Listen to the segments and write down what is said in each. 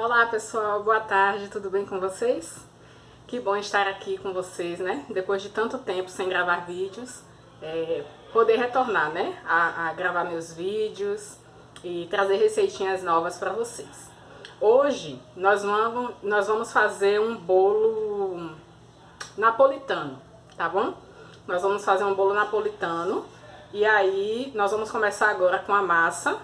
Olá pessoal, boa tarde, tudo bem com vocês? Que bom estar aqui com vocês, né? Depois de tanto tempo sem gravar vídeos, poder retornar, né? A gravar meus vídeos e trazer receitinhas novas para vocês. Hoje nós vamos fazer um bolo napolitano, tá bom? Nós vamos fazer um bolo napolitano e aí nós vamos começar agora com a massa.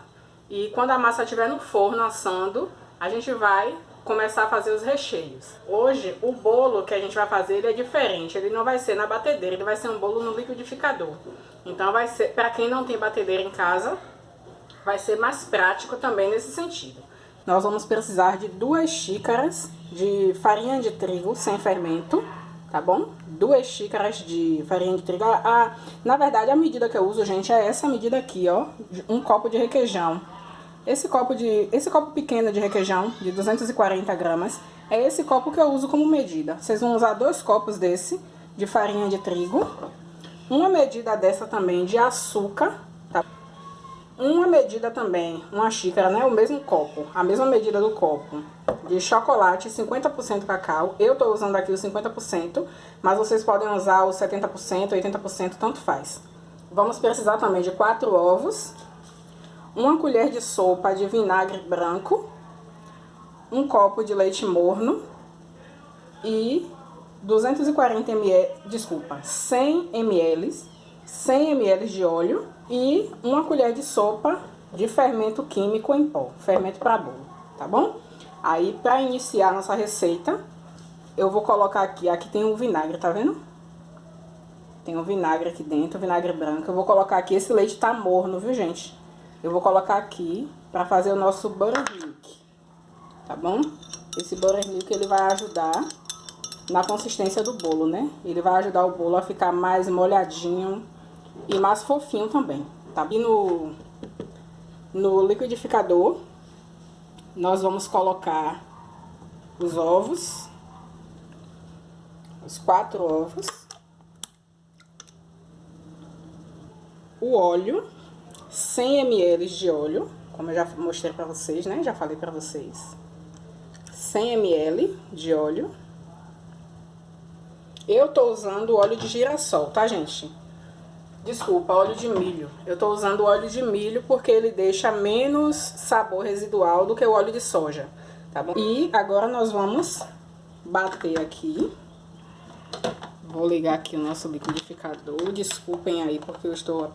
E quando a massa estiver no forno assando, a gente vai começar a fazer os recheios. Hoje o bolo que a gente vai fazer ele é diferente, ele não vai ser na batedeira, ele vai ser um bolo no liquidificador. Então vai ser, para quem não tem batedeira em casa, vai ser mais prático também nesse sentido. Nós vamos precisar de 2 xícaras de farinha de trigo sem fermento, tá bom? 2 xícaras de farinha de trigo. Na verdade, a medida que eu uso, gente, é essa medida aqui, ó. Um copo de requeijão. Esse copo pequeno de requeijão, de 240 gramas, é esse copo que eu uso como medida. Vocês vão usar 2 copos desse, de farinha de trigo. Uma medida dessa também de açúcar, tá? Uma medida também, uma xícara, né? O mesmo copo, a mesma medida do copo de chocolate, 50% cacau. Eu tô usando aqui o 50%, mas vocês podem usar o 70%, 80%, tanto faz. Vamos precisar também de 4 ovos, 1 colher de sopa de vinagre branco, 1 copo de leite morno e 100 ml de óleo e 1 colher de sopa de fermento químico em pó, fermento para bolo, tá bom? Aí, para iniciar nossa receita, eu vou colocar aqui tem um vinagre, tá vendo? Tem um vinagre aqui dentro, vinagre branco. Eu vou colocar aqui, esse leite tá morno, viu, gente? Eu vou colocar aqui para fazer o nosso buttermilk, tá bom? Esse buttermilk, ele vai ajudar na consistência do bolo, né? Ele vai ajudar o bolo a ficar mais molhadinho e mais fofinho também, tá? E no liquidificador, nós vamos colocar os ovos, os 4 ovos, o óleo, 100 ml de óleo, como eu já mostrei pra vocês, né? Já falei pra vocês. 100 ml de óleo. Eu tô usando óleo de girassol, tá, gente? Desculpa, óleo de milho. Eu tô usando óleo de milho porque ele deixa menos sabor residual do que o óleo de soja, tá bom? E agora nós vamos bater aqui. Vou ligar aqui o nosso liquidificador. Desculpem aí porque eu estou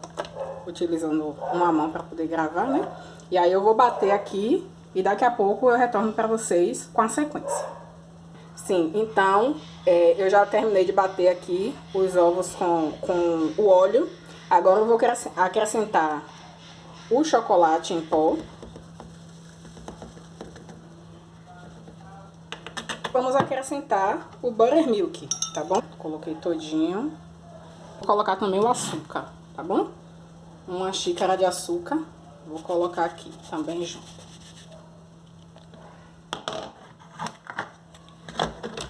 utilizando uma mão para poder gravar, né? E aí eu vou bater aqui e daqui a pouco eu retorno para vocês com a sequência. Sim, então eu já terminei de bater aqui os ovos com o óleo. Agora eu vou acrescentar o chocolate em pó. Vamos acrescentar o buttermilk, tá bom? Coloquei todinho. Vou colocar também o açúcar, tá bom? 1 xícara de açúcar. Vou colocar aqui também junto.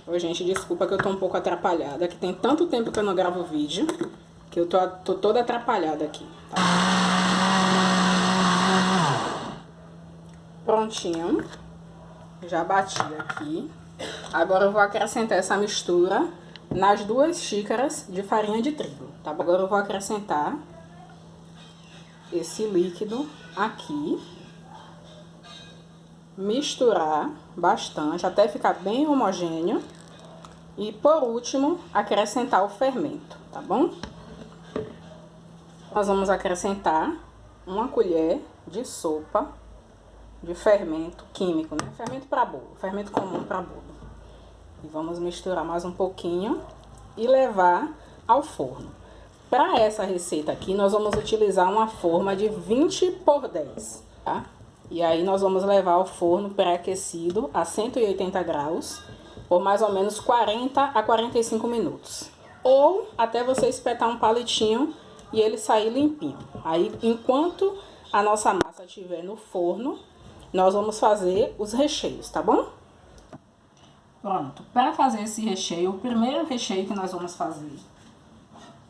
Ô, gente, desculpa que eu tô um pouco atrapalhada, que tem tanto tempo que eu não gravo vídeo, que eu tô toda atrapalhada aqui, tá? Prontinho. Já bati aqui. Agora eu vou acrescentar essa mistura nas 2 xícaras de farinha de trigo, tá? Agora eu vou acrescentar esse líquido aqui. Misturar bastante até ficar bem homogêneo. E por último, acrescentar o fermento, tá bom? Nós vamos acrescentar 1 colher de sopa de fermento químico, né? Fermento para bolo, fermento comum para bolo. E vamos misturar mais um pouquinho e levar ao forno. Para essa receita aqui, nós vamos utilizar uma forma de 20 por 10, tá? E aí nós vamos levar ao forno pré-aquecido a 180 graus por mais ou menos 40 a 45 minutos. Ou até você espetar um palitinho e ele sair limpinho. Aí, enquanto a nossa massa estiver no forno, nós vamos fazer os recheios, tá bom? Pronto, para fazer esse recheio, o primeiro recheio que nós vamos fazer,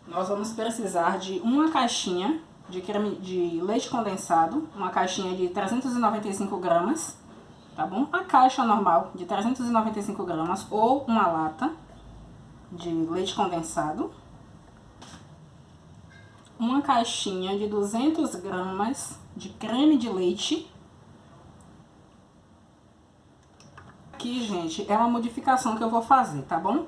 nós vamos precisar de 1 caixinha de creme de leite condensado, uma caixinha de 395 gramas, tá bom? A caixa normal de 395 gramas ou uma lata de leite condensado. Uma caixinha de 200 gramas de creme de leite. Aqui, gente, é uma modificação que eu vou fazer, tá bom?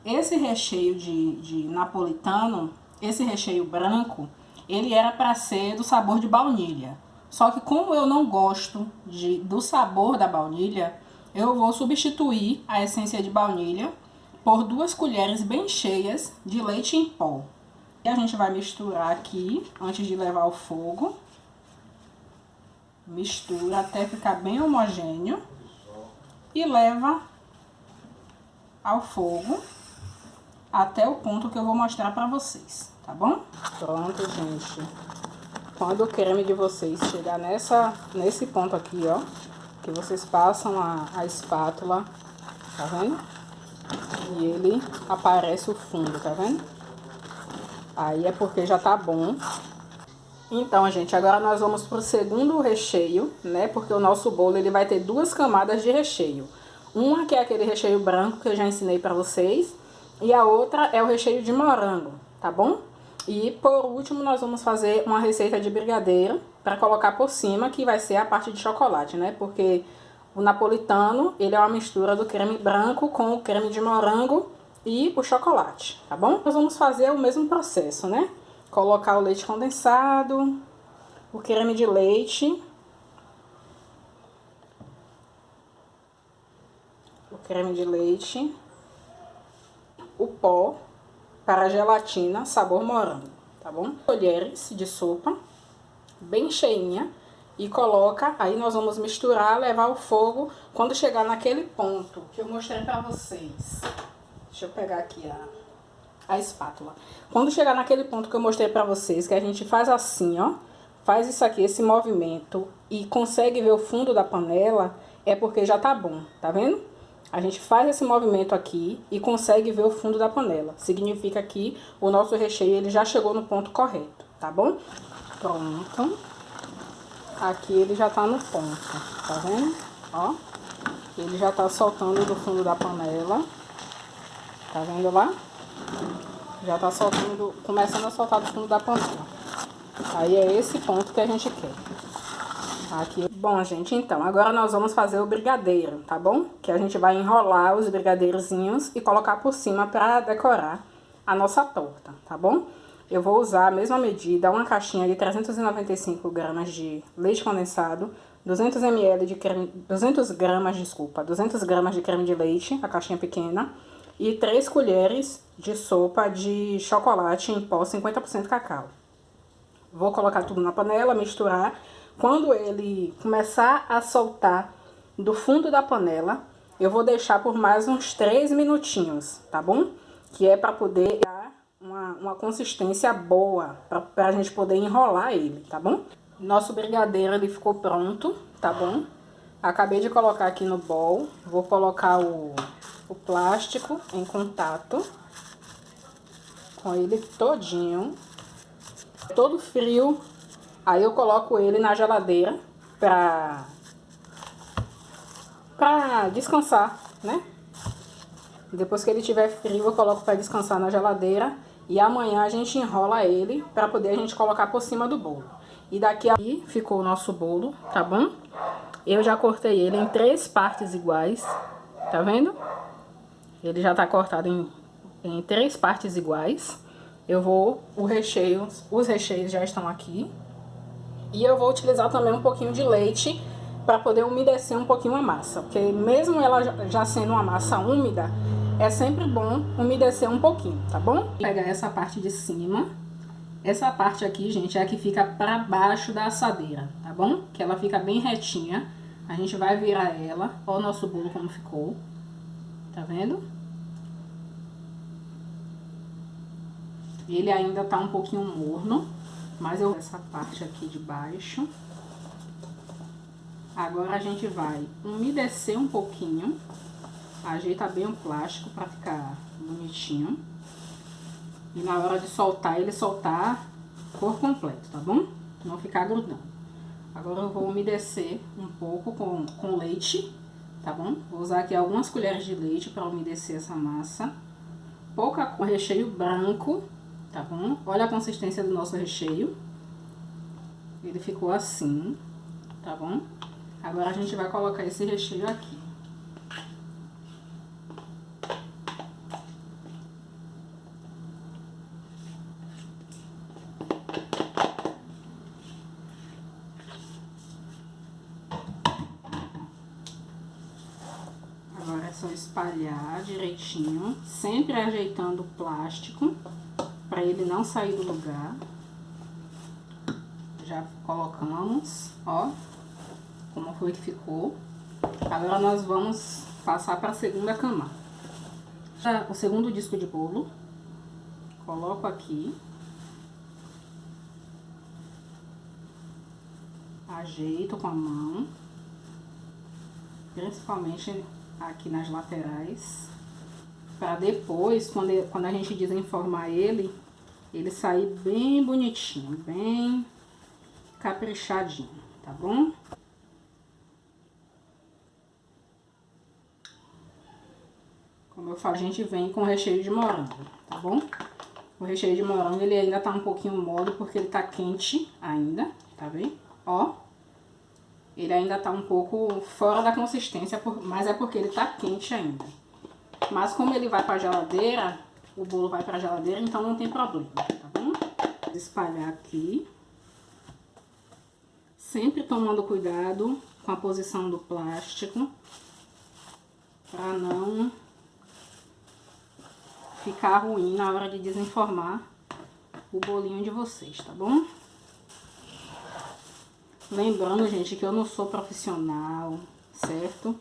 Esse recheio de napolitano, esse recheio branco, ele era para ser do sabor de baunilha. Só que como eu não gosto do sabor da baunilha, eu vou substituir a essência de baunilha por 2 colheres bem cheias de leite em pó. E a gente vai misturar aqui antes de levar ao fogo. Mistura até ficar bem homogêneo. E leva ao fogo até o ponto que eu vou mostrar pra vocês, tá bom? Pronto, gente. Quando o creme de vocês chegar nesse ponto aqui, ó, que vocês passam a espátula, tá vendo? E ele aparece o fundo, tá vendo? Aí é porque já tá bom. Então, gente, agora nós vamos pro segundo recheio, né? Porque o nosso bolo, ele vai ter 2 camadas de recheio. Uma que é aquele recheio branco que eu já ensinei pra vocês. E a outra é o recheio de morango, tá bom? E por último, nós vamos fazer uma receita de brigadeiro pra colocar por cima, que vai ser a parte de chocolate, né? Porque o napolitano, ele é uma mistura do creme branco com o creme de morango e o chocolate, tá bom? Nós vamos fazer o mesmo processo, né? Colocar o leite condensado, o creme de leite, o pó para gelatina sabor morango, tá bom? Colheres de sopa, bem cheinha, e coloca, aí nós vamos misturar, levar ao fogo, quando chegar naquele ponto que eu mostrei pra vocês. Deixa eu pegar aqui a espátula. Quando chegar naquele ponto que eu mostrei pra vocês, que a gente faz assim, ó, faz isso aqui, esse movimento, e consegue ver o fundo da panela, é porque já tá bom, tá vendo? A gente faz esse movimento aqui e consegue ver o fundo da panela. Significa que o nosso recheio, ele já chegou no ponto correto, tá bom? Pronto. Aqui ele já tá no ponto, tá vendo? Ó, ele já tá soltando do fundo da panela. Tá vendo lá? Já tá soltando, começando a soltar do fundo da panela. Aí é esse ponto que a gente quer. Aqui. Bom, gente, então, agora nós vamos fazer o brigadeiro, tá bom? Que a gente vai enrolar os brigadeirozinhos e colocar por cima pra decorar a nossa torta, tá bom? Eu vou usar a mesma medida, uma caixinha de 395 gramas de leite condensado, 200 ml de creme, 200 gramas de creme de leite, a caixinha pequena, e 3 colheres de sopa de chocolate em pó 50% cacau. Vou colocar tudo na panela, misturar. Quando ele começar a soltar do fundo da panela, eu vou deixar por mais uns 3 minutinhos, tá bom? Que é para poder dar uma consistência boa, pra gente poder enrolar ele, tá bom? Nosso brigadeiro, ele ficou pronto, tá bom? Acabei de colocar aqui no bowl, vou colocar o plástico em contato com ele todinho, todo frio. Aí eu coloco ele na geladeira pra descansar, né? Depois que ele estiver frio, eu coloco pra descansar na geladeira. E amanhã a gente enrola ele pra poder a gente colocar por cima do bolo. E daqui aí ficou o nosso bolo, tá bom? Eu já cortei ele em 3 partes iguais, tá vendo? Ele já tá cortado em 3 partes iguais. Os recheios já estão aqui. E eu vou utilizar também um pouquinho de leite para poder umedecer um pouquinho a massa. Porque mesmo ela já sendo uma massa úmida, é sempre bom umedecer um pouquinho, tá bom? Vou pegar essa parte de cima. Essa parte aqui, gente, é a que fica para baixo da assadeira, tá bom? Que ela fica bem retinha. A gente vai virar ela. Olha o nosso bolo como ficou. Tá vendo? Ele ainda tá um pouquinho morno. Mas eu vou essa parte aqui de baixo. Agora a gente vai umedecer um pouquinho. Ajeita bem o plástico para ficar bonitinho. E na hora de soltar, ele soltar por completo, tá bom? Não ficar grudando. Agora eu vou umedecer um pouco com leite, tá bom? Vou usar aqui algumas colheres de leite para umedecer essa massa. Pouca com recheio branco, tá bom? Olha a consistência do nosso recheio. Ele ficou assim, tá bom? Agora a gente vai colocar esse recheio aqui. Agora é só espalhar direitinho, sempre ajeitando o plástico para ele não sair do lugar. Já colocamos, ó, como foi que ficou. Agora nós vamos passar para a segunda camada. O segundo disco de bolo, coloco aqui, ajeito com a mão, principalmente aqui nas laterais, para depois, quando a gente desenformar ele sair bem bonitinho, bem caprichadinho, tá bom? Como eu falo, a gente vem com recheio de morango, tá bom? O recheio de morango, ele ainda tá um pouquinho mole porque ele tá quente ainda, tá vendo? Ó, ele ainda tá um pouco fora da consistência, mas é porque ele tá quente ainda. Mas como ele vai pra geladeira, o bolo vai pra geladeira, então não tem problema, tá bom? Vou espalhar aqui. Sempre tomando cuidado com a posição do plástico, pra não ficar ruim na hora de desenformar o bolinho de vocês, tá bom? Lembrando, gente, que eu não sou profissional, certo?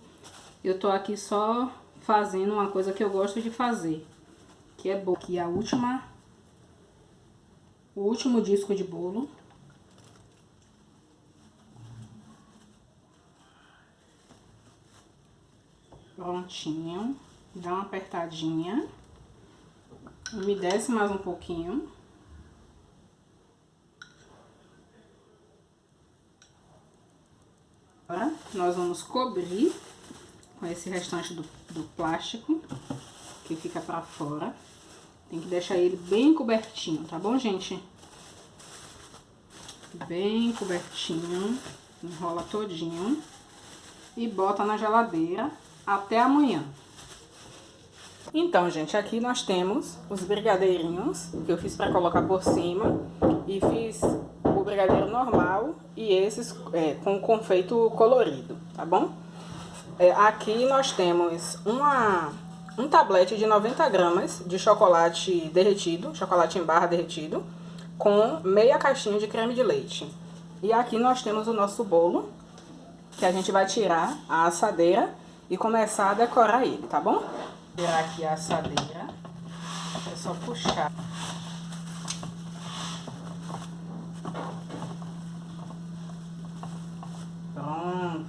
Eu tô aqui só fazendo uma coisa que eu gosto de fazer, que é bom. Aqui o último disco de bolo. Prontinho. Dá uma apertadinha. Umedece mais um pouquinho. Agora, nós vamos cobrir com esse restante do plástico que fica pra fora. Tem que deixar ele bem cobertinho, tá bom, gente? Bem cobertinho. Enrola todinho. E bota na geladeira até amanhã. Então, gente, aqui nós temos os brigadeirinhos que eu fiz pra colocar por cima. E fiz o brigadeiro normal e esses com confeito colorido, tá bom? Aqui nós temos um tablete de 90 gramas de chocolate derretido, chocolate em barra derretido, com meia caixinha de creme de leite. E aqui nós temos o nosso bolo, que a gente vai tirar a assadeira e começar a decorar ele, tá bom? Tirar aqui a assadeira, é só puxar. Pronto.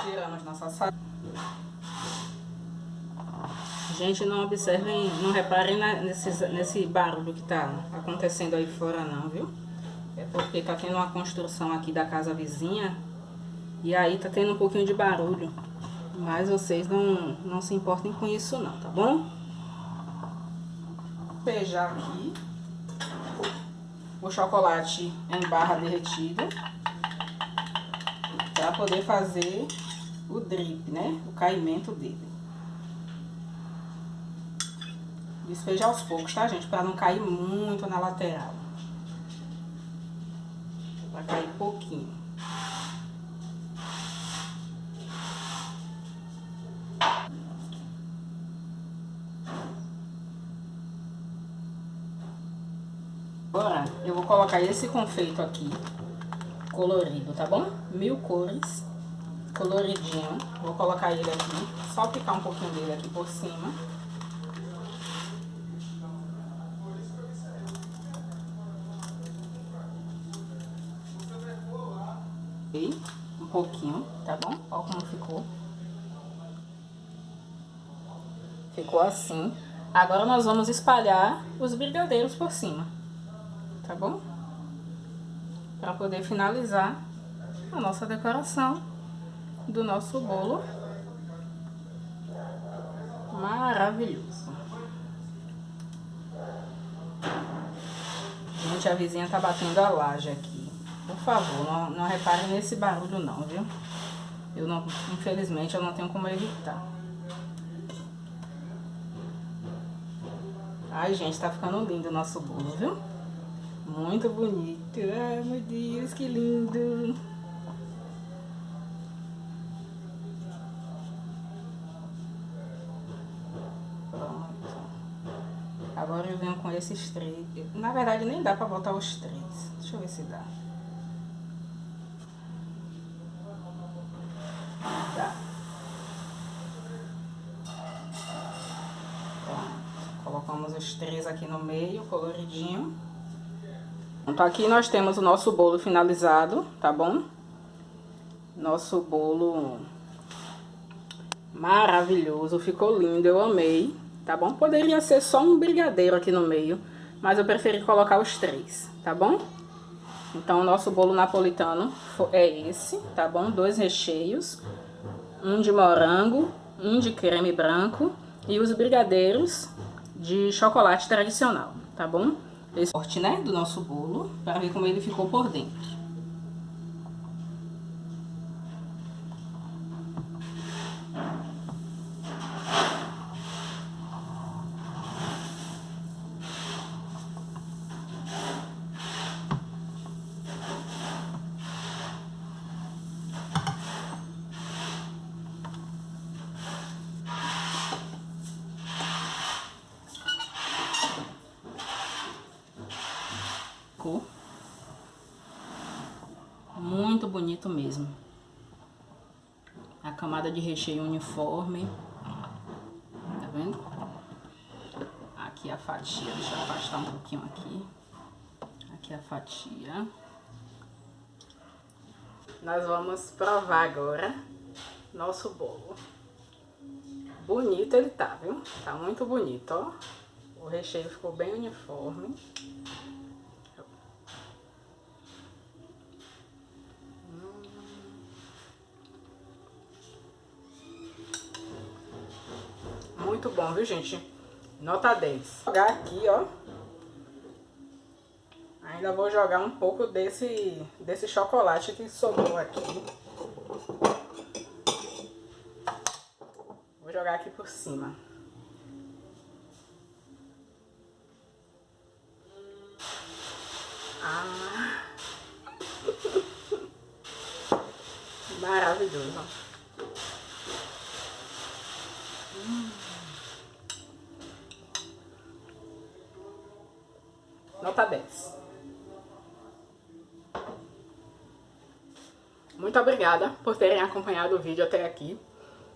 Tiramos nossa assadeira. Gente, não observem, não reparem nesse barulho que tá acontecendo aí fora não, viu? É porque tá tendo uma construção aqui da casa vizinha e aí tá tendo um pouquinho de barulho. Mas vocês não se importem com isso não, tá bom? Vou despejar aqui o chocolate em barra derretido para poder fazer o drip, né? O caimento dele. Despejar aos poucos, tá, gente? Para não cair muito na lateral. Vai cair pouquinho. Agora, eu vou colocar esse confeito aqui, colorido, tá bom? 1000 cores, coloridinho. Vou colocar ele aqui, só picar um pouquinho dele aqui por cima. Um pouquinho, tá bom? Olha como ficou. Ficou assim. Agora nós vamos espalhar os brigadeiros por cima, tá bom? para poder finalizar a nossa decoração do nosso bolo maravilhoso. Gente, a vizinha tá batendo a laje aqui. Por favor, não reparem nesse barulho não, viu? Infelizmente, eu não tenho como evitar. Ai, gente, tá ficando lindo o nosso bolo, viu? Muito bonito. Ai, meu Deus, que lindo. Pronto. Agora eu venho com esses 3. Na verdade, nem dá pra botar os 3. Deixa eu ver se dá. Dá. Colocamos os 3 aqui no meio, coloridinho. Então aqui nós temos o nosso bolo finalizado, tá bom? Nosso bolo maravilhoso, ficou lindo, eu amei, tá bom? Poderia ser só um brigadeiro aqui no meio, mas eu preferi colocar os 3, tá bom? Então o nosso bolo napolitano é esse, tá bom? 2 recheios, um de morango, um de creme branco e os brigadeiros de chocolate tradicional, tá bom? Esse corte, né, do nosso bolo, para ver como ele ficou por dentro. Ficou muito bonito mesmo. A camada de recheio uniforme. Tá vendo? Aqui a fatia, deixa eu afastar um pouquinho aqui. Aqui a fatia. Nós vamos provar agora nosso bolo. Bonito ele tá, viu? Tá muito bonito, ó. O recheio ficou bem uniforme. Muito bom, viu, gente? Nota 10. Vou jogar aqui, ó. Ainda vou jogar um pouco desse chocolate que sobrou aqui. Vou jogar aqui por cima. Ah. Maravilhoso. Nota 10. Muito obrigada por terem acompanhado o vídeo até aqui.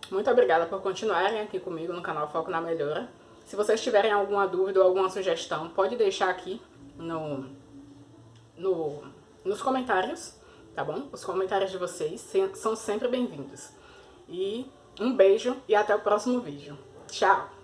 Muito obrigada por continuarem aqui comigo no canal Foco na Melhora. Se vocês tiverem alguma dúvida ou alguma sugestão, pode deixar aqui nos comentários, tá bom? Os comentários de vocês são sempre bem-vindos. E um beijo e até o próximo vídeo. Tchau!